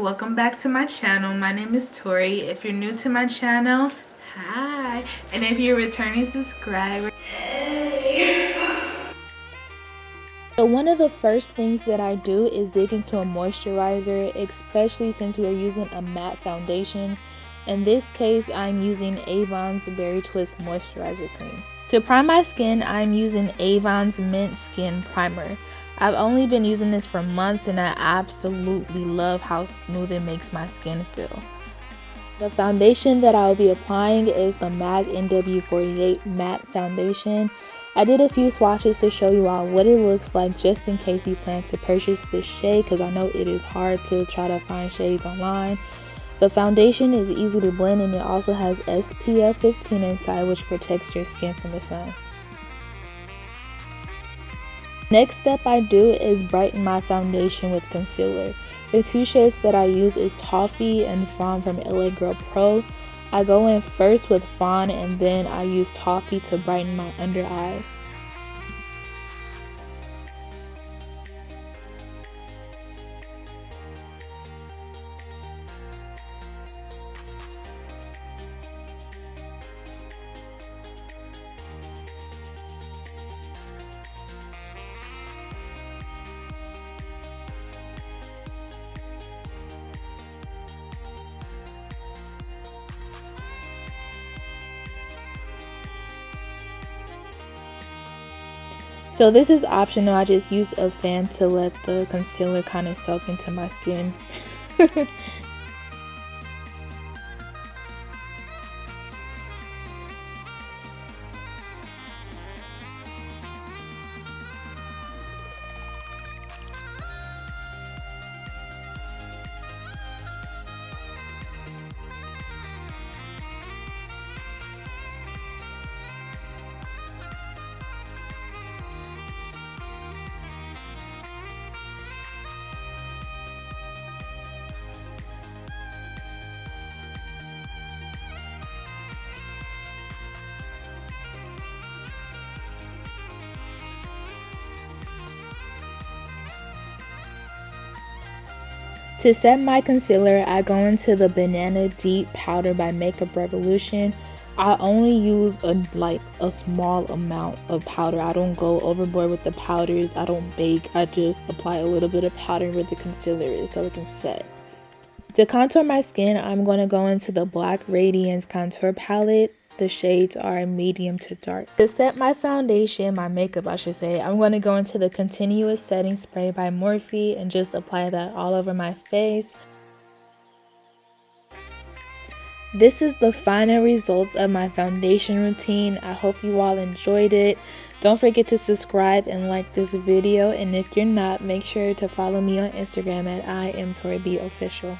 welcome back to my channel. My name is Tori. If you're new to my channel, hi, and if you're a returning subscriber, hey. So one of the first things that I do is dig into a moisturizer, especially since we are using a matte foundation. In this case, I'm using Avon's Berry Twist Moisturizer Cream. To prime my skin, I'm using Avon's Mint Skin Primer. I've only been using this for months and I absolutely love how smooth it makes my skin feel. The foundation that I'll be applying is the MAC NW48 Matte Foundation. I did a few swatches to show you all what it looks like just in case you plan to purchase this shade, because I know it is hard to try to find shades online. The foundation is easy to blend and it also has SPF 15 inside, which protects your skin from the sun. Next step I do is brighten my foundation with concealer. The two shades that I use is Toffee and Fawn from LA Girl Pro. I go in first with Fawn and then I use Toffee to brighten my under eyes. So this is optional, I just use a fan to let the concealer kind of soak into my skin. To set my concealer, I go into the Banana Deep Powder by Makeup Revolution. I only use a small amount of powder. I don't go overboard with the powders. I don't bake. I just apply a little bit of powder where the concealer is so it can set. To contour my skin, I'm going to go into the Black Radiance Contour Palette. The shades are medium to dark. To set my foundation, my makeup I should say, I'm going to go into the Continuous Setting Spray by Morphe and just apply that all over my face. This is the final results of my foundation routine. I hope you all enjoyed it. Don't forget to subscribe and like this video, and if you're not, make sure to follow me on Instagram at IamToriBOfficial.